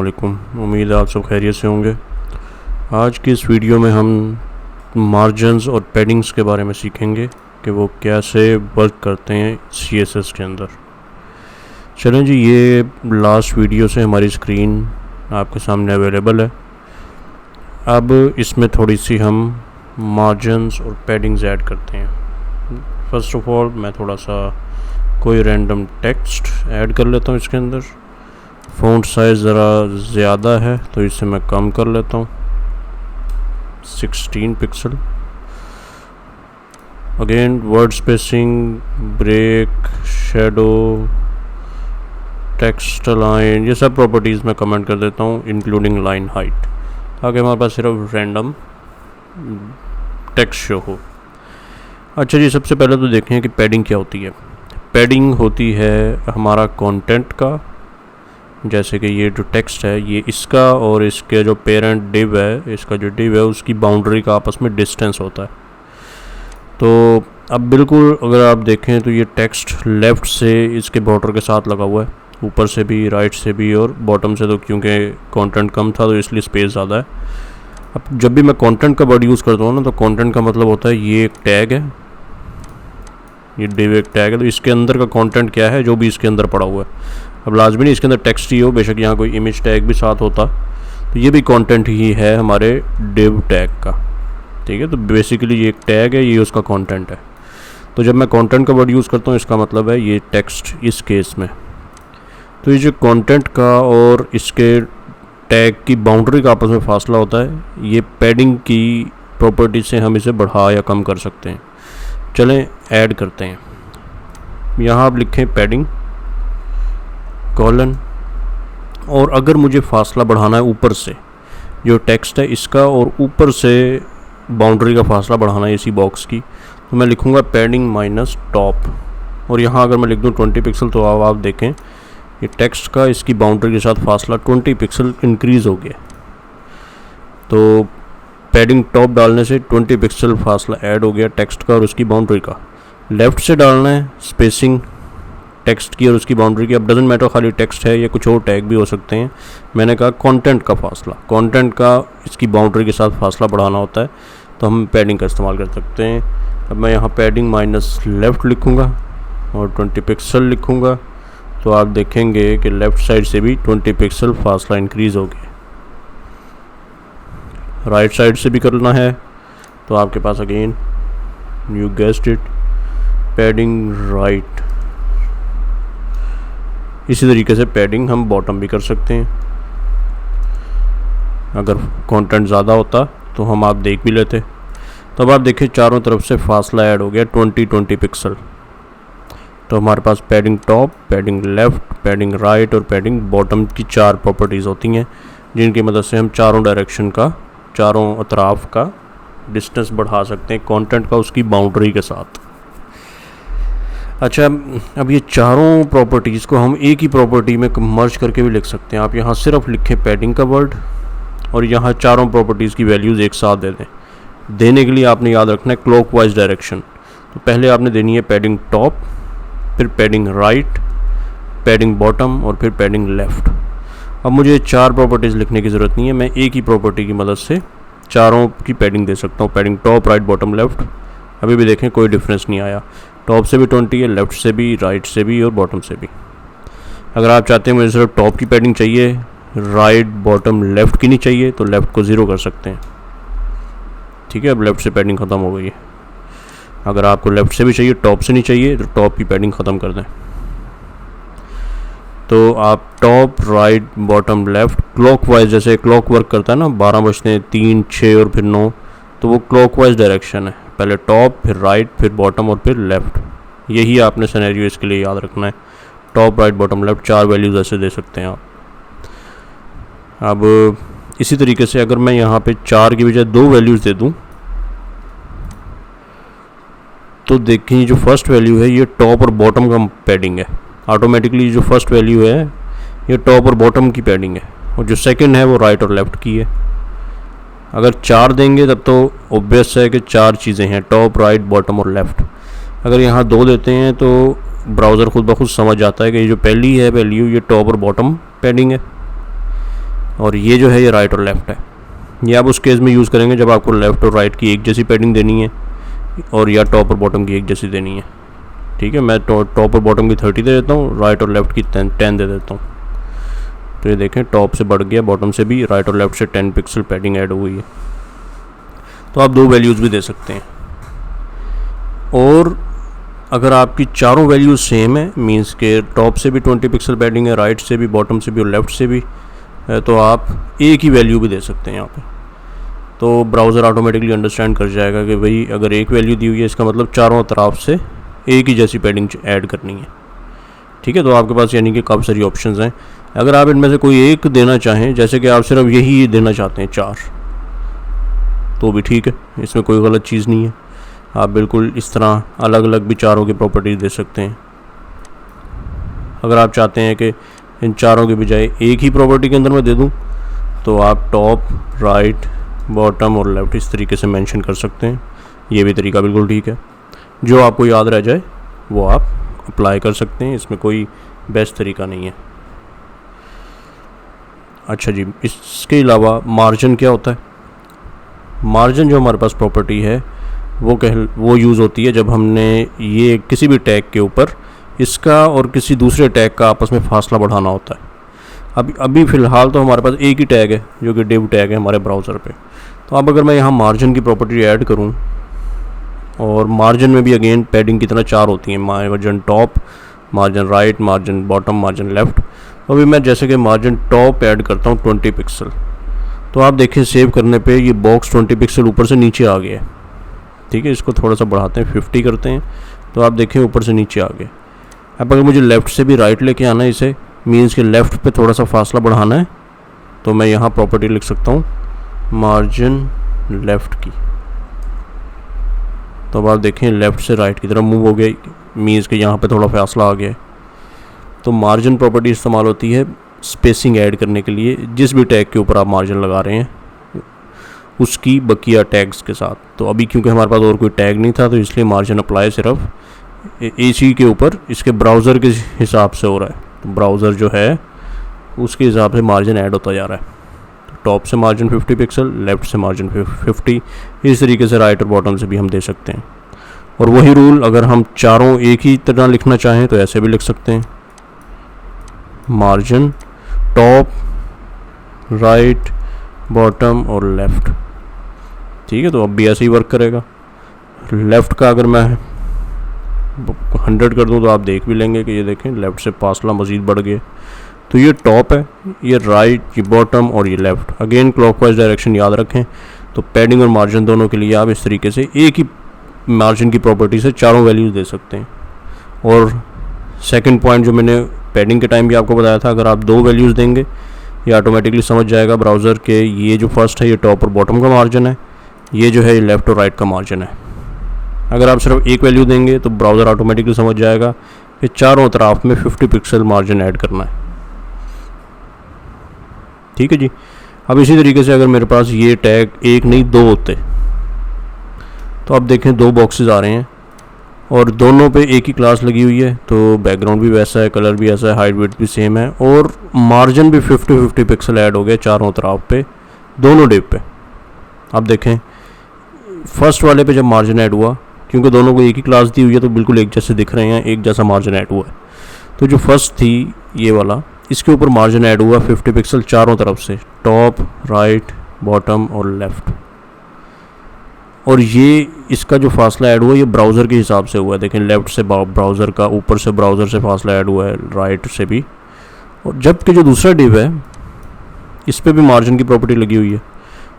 वालेकुम। उम्मीद है आप सब खैरियत से होंगे। आज की इस वीडियो में हम मार्जिन्स और पैडिंग्स के बारे में सीखेंगे कि वो कैसे वर्क करते हैं CSS के अंदर। चलें जी, ये लास्ट वीडियो से हमारी स्क्रीन आपके सामने अवेलेबल है। अब इसमें थोड़ी सी हम मार्जिन्स और पैडिंग्स ऐड करते हैं। फ़र्स्ट ऑफ ऑल मैं थोड़ा सा कोई रैंडम टेक्स्ट ऐड कर लेता हूँ इसके अंदर। फ़ॉन्ट साइज़ ज़रा ज़्यादा है तो इसे मैं कम कर लेता हूँ, 16 pixel. Again word spacing, break, shadow, text line, ये सब प्रॉपर्टीज़ मैं कमेंट कर देता हूँ, इंक्लूडिंग लाइन हाइट, ताकि हमारे पास सिर्फ रैंडम टेक्स्ट शो हो। अच्छा जी, सबसे पहले तो देखें कि पैडिंग क्या होती है। पैडिंग होती है हमारा कंटेंट का, जैसे कि ये जो टेक्स्ट है ये इसका और इसके जो पेरेंट डिव है, इसका जो डिव है उसकी बाउंड्री का आपस में डिस्टेंस होता है। तो अब बिल्कुल अगर आप देखें तो ये टेक्स्ट लेफ़्ट से इसके बॉर्डर के साथ लगा हुआ है, ऊपर से भी, राइट से भी और बॉटम से। तो क्योंकि कंटेंट कम था तो इसलिए स्पेस ज़्यादा है। अब जब भी मैं कंटेंट का वर्ड यूज़ करता हूँ ना, तो कंटेंट का मतलब होता है ये एक टैग है, ये डिव एक टैग है, तो इसके अंदर का कंटेंट क्या है जो भी इसके अंदर पड़ा हुआ है। अब लाजमी नहीं इसके अंदर टेक्स्ट ही हो, बेशक यहाँ कोई इमेज टैग भी साथ होता, तो ये भी कंटेंट ही है हमारे डिव टैग का। ठीक है, तो बेसिकली ये एक टैग है, ये उसका कंटेंट है। तो जब मैं कंटेंट का वर्ड यूज़ करता हूँ इसका मतलब है ये टेक्स्ट इस केस में। तो ये जो कंटेंट का और इसके टैग की बाउंड्री का आपस में फासला होता है, ये पैडिंग की प्रॉपर्टी से हम इसे बढ़ा या कम कर सकते हैं। चलें ऐड करते हैं। यहाँ आप लिखें पैडिंग कॉलन, और अगर मुझे फासला बढ़ाना है ऊपर से, जो टेक्स्ट है इसका और ऊपर से बाउंड्री का फासला बढ़ाना है इसी बॉक्स की, तो मैं लिखूँगा पैडिंग माइनस टॉप। और यहाँ अगर मैं लिख दूँ 20 पिक्सल, तो आप देखें ये टेक्स्ट का इसकी बाउंड्री के साथ फासला 20 पिक्सल इंक्रीज़ हो गया। तो पैडिंग टॉप डालने से 20 पिक्सल फासला ऐड हो गया टेक्स्ट का और उसकी बाउंड्री का। लेफ़्ट से डालना है स्पेसिंग टेक्स्ट की और उसकी बाउंड्री की। अब डजंट मैटर खाली टेक्स्ट है या कुछ और टैग भी हो सकते हैं। मैंने कहा कंटेंट का फासला, कंटेंट का इसकी बाउंड्री के साथ फासला बढ़ाना होता है, तो हम पैडिंग का इस्तेमाल कर सकते हैं। अब मैं यहाँ पैडिंग माइनस लेफ़्ट लिखूँगा और 20 पिक्सल लिखूँगा, तो आप देखेंगे कि लेफ़्ट साइड से भी 20 पिक्सल फासला इंक्रीज़ हो गया। राइट साइड से भी करना है तो आपके पास again you guessed it, padding right. इसी तरीके से पैडिंग हम बॉटम भी कर सकते हैं। अगर कंटेंट ज़्यादा होता तो हम आप देख भी लेते। तो अब आप देखिए चारों तरफ से फासला ऐड हो गया 20 पिक्सल। तो हमारे पास padding top, padding left, padding right और पैडिंग बॉटम की 4 प्रॉपर्टीज़ होती हैं, जिनकी मदद से हम चारों डायरेक्शन का, चारों अतराफ का डिस्टेंस बढ़ा सकते हैं कंटेंट का उसकी बाउंड्री के साथ। अच्छा, अब ये चारों प्रॉपर्टीज़ को हम एक ही प्रॉपर्टी में मर्ज करके भी लिख सकते हैं। आप यहाँ सिर्फ लिखें पैडिंग का वर्ड और यहाँ चारों प्रॉपर्टीज़ की वैल्यूज़ एक साथ दे दें। देने के लिए आपने याद रखना है क्लॉकवाइज डायरेक्शन। तो पहले आपने देनी है पैडिंग टॉप, फिर पैडिंग राइट, पैडिंग बॉटम और फिर पैडिंग लेफ़्ट। अब मुझे 4 प्रॉपर्टीज़ लिखने की ज़रूरत नहीं है, मैं एक ही प्रॉपर्टी की मदद से चारों की पैडिंग दे सकता हूँ। Padding top, right, bottom, left. अभी भी देखें कोई डिफरेंस नहीं आया, टॉप से भी 20 है, लेफ़्ट से भी, राइट से भी और बॉटम से भी। अगर आप चाहते हैं मुझे सिर्फ टॉप की पैडिंग चाहिए, राइट, बॉटम, लेफ़्ट की नहीं चाहिए, तो लेफ़्ट को 0 कर सकते हैं। ठीक है, अब लेफ़्ट से पैडिंग ख़त्म हो गई है। अगर आपको लेफ़्ट से भी चाहिए, टॉप से नहीं चाहिए, तो टॉप की पैडिंग ख़त्म कर दें। तो आप top, right, bottom, left clockwise, जैसे क्लॉक वर्क करता है ना, 12 बजते 3, 6 और फिर 9, तो वो क्लॉकवाइज डायरेक्शन है। पहले टॉप, फिर राइट, फिर बॉटम और फिर लेफ़्ट। यही आपने सिनेरियो इसके लिए याद रखना है। Top, right, bottom, left 4 values ऐसे दे सकते हैं आप। अब इसी तरीके से अगर मैं यहाँ पे 4 की बजाय 2 वैल्यूज़ दे दूँ, तो देखिए जो फर्स्ट वैल्यू है ये टॉप और बॉटम का पैडिंग है। ऑटोमेटिकली जो फर्स्ट वैल्यू है ये टॉप और बॉटम की पैडिंग है, और जो सेकंड है वो राइट और लेफ़्ट की है। अगर 4 देंगे तब तो ऑब्वियस है कि 4 चीज़ें हैं, टॉप, राइट, बॉटम और लेफ़्ट। अगर यहाँ 2 देते हैं तो ब्राउज़र खुद ब खुद समझ जाता है कि ये जो पहली है वैल्यू ये टॉप और बॉटम पैडिंग है। और ये जो है ये राइट और लेफ़्ट है। ये आप उस केस में यूज़ करेंगे जब आपको लेफ़्ट और राइट की एक जैसी पैडिंग देनी है और या टॉप और बॉटम की एक जैसी देनी है। ठीक है, मैं टॉप और बॉटम की 30 दे देता हूँ, राइट और लेफ़्ट की 10 दे देता हूँ। तो ये देखें टॉप से बढ़ गया, बॉटम से भी, राइट और लेफ़्ट से 10 पिक्सल पैडिंग ऐड हुई है। तो आप 2 वैल्यूज़ भी दे सकते हैं। और अगर आपकी चारों वैल्यूज़ सेम है, मींस के टॉप से भी 20 पिक्सल पैडिंग है, राइट से भी, बॉटम से भी और लेफ़्ट से भी, तो आप एक ही वैल्यू भी दे सकते हैं यहाँ पे। तो ब्राउज़र ऑटोमेटिकली अंडरस्टैंड कर जाएगा कि भाई अगर एक वैल्यू दी हुई है इसका मतलब चारों तरफ से एक ही जैसी पैडिंग ऐड करनी है। ठीक है, तो आपके पास यानी कि काफ़ी सारी ऑप्शंस हैं। अगर आप इनमें से कोई एक देना चाहें, जैसे कि आप सिर्फ यही देना चाहते हैं 4, तो भी ठीक है, इसमें कोई गलत चीज़ नहीं है। आप बिल्कुल इस तरह अलग अलग भी चारों की प्रॉपर्टीज़ दे सकते हैं। अगर आप चाहते हैं कि इन चारों के बजाय एक ही प्रॉपर्टी के अंदर मैं दे दूं, तो आप टॉप, राइट, बॉटम और लेफ़्ट इस तरीके से मेंशन कर सकते हैं। ये भी तरीका बिल्कुल ठीक है। जो आपको याद रह जाए वो आप अप्लाई कर सकते हैं, इसमें कोई बेस्ट तरीका नहीं है। अच्छा जी, इसके अलावा मार्जिन क्या होता है? मार्जिन जो हमारे पास प्रॉपर्टी है वो यूज़ होती है जब हमने ये किसी भी टैग के ऊपर इसका और किसी दूसरे टैग का आपस में फासला बढ़ाना होता है। अभी फ़िलहाल तो हमारे पास एक ही टैग है जो कि div टैग है हमारे ब्राउज़र पे। तो अब अगर मैं यहाँ मार्जिन की प्रॉपर्टी ऐड करूँ, और मार्जिन में भी अगेन पैडिंग की तरह 4 होती हैं, margin top, margin right, margin bottom, margin left. तो अभी मैं जैसे कि मार्जिन टॉप ऐड करता हूँ 20 पिक्सल, तो आप देखिए सेव करने पे ये बॉक्स 20 पिक्सल ऊपर से नीचे आ गया है। ठीक है, इसको थोड़ा सा बढ़ाते हैं, 50 करते हैं, तो आप देखें ऊपर से नीचे आ गया। अब अगर मुझे लेफ़्ट से भी राइट लेके आना है, इसे मीन्स के लेफ़्ट पे थोड़ा सा फासला बढ़ाना है, तो मैं यहाँ प्रॉपर्टी लिख सकता हूँ मार्जिन लेफ़्ट की। तो अब आप देखें लेफ़्ट से राइट की तरफ मूव हो गया, मीन्स के यहाँ पे थोड़ा फासला आ गया। तो मार्जिन प्रॉपर्टी इस्तेमाल होती है स्पेसिंग ऐड करने के लिए, जिस भी टैग के ऊपर आप मार्जिन लगा रहे हैं उसकी बकिया टैग्स के साथ। तो अभी क्योंकि हमारे पास और कोई टैग नहीं था, तो इसलिए मार्जिन अप्लाई सिर्फ AC के ऊपर इसके ब्राउज़र के हिसाब से हो रहा है। तो ब्राउज़र जो है उसके हिसाब से मार्जिन ऐड होता जा रहा है। तो टॉप से मार्जिन 50 पिक्सल, लेफ़्ट से मार्जिन 50, इस तरीके से राइट और बॉटम से भी हम दे सकते हैं। और वही रूल अगर हम चारों एक ही तरह लिखना चाहें तो ऐसे भी लिख सकते हैं, मार्जिन टॉप, राइट, बॉटम और लेफ़्ट। ठीक है, तो अब भी ऐसे ही वर्क करेगा। लेफ़्ट का अगर मैं 100 कर दूं तो आप देख भी लेंगे कि ये देखें लेफ़्ट से फासला मज़ीद बढ़ गया। तो ये टॉप है, ये राइट, ये बॉटम और ये लेफ़्ट। अगेन क्लॉकवाइज डायरेक्शन याद रखें। तो पैडिंग और मार्जिन दोनों के लिए आप इस तरीके से एक ही मार्जिन की प्रॉपर्टी से चारों वैल्यूज़ दे सकते हैं। और सेकंड पॉइंट जो मैंने पैडिंग के टाइम भी आपको बताया था, अगर आप 2 वैल्यूज़ देंगे ये ऑटोमेटिकली समझ जाएगा ब्राउज़र के ये जो फर्स्ट है ये टॉप और बॉटम का मार्जिन है, ये जो है ये लेफ़्ट और राइट का मार्जिन है। अगर आप सिर्फ एक वैल्यू देंगे तो ब्राउज़र ऑटोमेटिकली समझ जाएगा कि चारों तरफ में 50 पिक्सल मार्जिन ऐड करना है। ठीक है जी। अब इसी तरीके से अगर मेरे पास ये टैग एक नहीं 2 होते, तो अब देखें 2 बॉक्सेस आ रहे हैं और दोनों पे एक ही क्लास लगी हुई है, तो बैकग्राउंड भी वैसा है, कलर भी ऐसा है, हाइट विड्थ भी सेम है और मार्जिन भी 50 पिक्सल ऐड हो गए चारों तरफ पे, दोनों डिव पे। अब देखें फर्स्ट वाले पे जब मार्जिन ऐड हुआ, क्योंकि दोनों को एक ही क्लास दी हुई है तो बिल्कुल एक जैसे दिख रहे हैं, एक जैसा मार्जिन ऐड हुआ है। तो जो फर्स्ट थी ये वाला, इसके ऊपर मार्जिन ऐड हुआ 50 पिक्सल चारों तरफ से, टॉप, राइट, बॉटम और लेफ़्ट। और ये इसका जो फासला ऐड हुआ ये ब्राउज़र के हिसाब से हुआ है। देखें लेफ़्ट से ब्राउज़र का, ऊपर से ब्राउज़र से फासला ऐड हुआ है, राइट से भी। और जबकि जो दूसरा डिव है इस पर भी मार्जिन की प्रॉपर्टी लगी हुई है,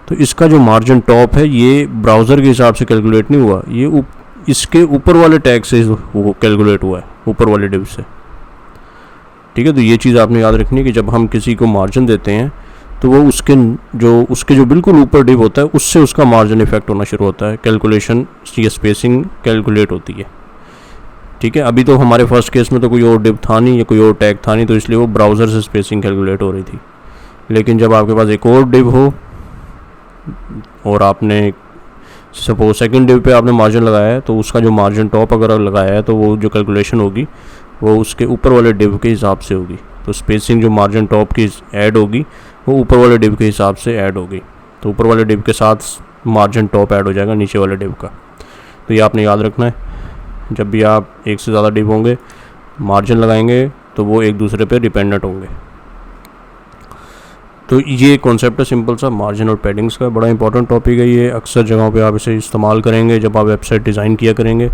तो इसका जो मार्जिन टॉप है ये ब्राउज़र के हिसाब से कैलकुलेट नहीं हुआ, ये इसके ऊपर वाले टैग से वो कैलकुलेट हुआ है, ऊपर वाले डिव से। ठीक है, तो ये चीज़ आपने याद रखनी है कि जब हम किसी को मार्जिन देते हैं तो वो उसके जो बिल्कुल ऊपर डिव होता है उससे उसका मार्जिन इफेक्ट होना शुरू होता है, कैलकुलेशन या स्पेसिंग कैलकुलेट होती है। ठीक है, अभी तो हमारे फर्स्ट केस में तो कोई और डिव था नहीं या कोई और टैग था नहीं, तो इसलिए वो ब्राउज़र से स्पेसिंग कैलकुलेट हो रही थी। लेकिन जब आपके पास एक और डिव हो और आपने सपोज सेकंड डिव पे आपने मार्जिन लगाया है, तो उसका जो मार्जिन टॉप अगर लगाया है तो वो जो कैलकुलेशन होगी वो उसके ऊपर वाले डिव के हिसाब से होगी। तो स्पेसिंग जो मार्जिन टॉप की ऐड होगी वो ऊपर वाले डिव के हिसाब से ऐड होगी। तो ऊपर वाले डिव के साथ मार्जिन टॉप ऐड हो जाएगा नीचे वाले डिव का। तो ये आपने याद रखना है, जब भी आप एक से ज़्यादा डिव होंगे मार्जिन लगाएंगे तो वो एक दूसरे पे डिपेंडेंट होंगे। तो ये कॉन्सेप्ट है सिंपल सा मार्जिन और पैडिंग्स का, बड़ा इंपॉर्टेंट टॉपिक है ये। अक्सर जगहों पे आप इसे इस्तेमाल करेंगे जब आप वेबसाइट डिज़ाइन किया करेंगे।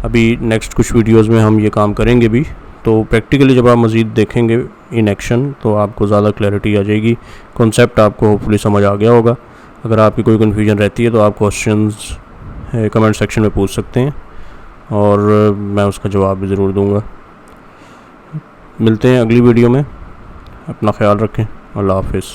अभी नेक्स्ट कुछ वीडियोस में हम ये काम करेंगे भी, तो प्रैक्टिकली जब आप मज़ीद देखेंगे इन एक्शन तो आपको ज़्यादा क्लैरिटी आ जाएगी। कॉन्सेप्ट आपको होपफुली समझ आ गया होगा। अगर आपकी कोई कन्फ्यूजन रहती है तो आप क्वेश्चंस कमेंट सेक्शन में पूछ सकते हैं और मैं उसका जवाब भी ज़रूर दूंगा। मिलते हैं अगली वीडियो में, अपना ख्याल रखें, अल्लाह हाफिज़।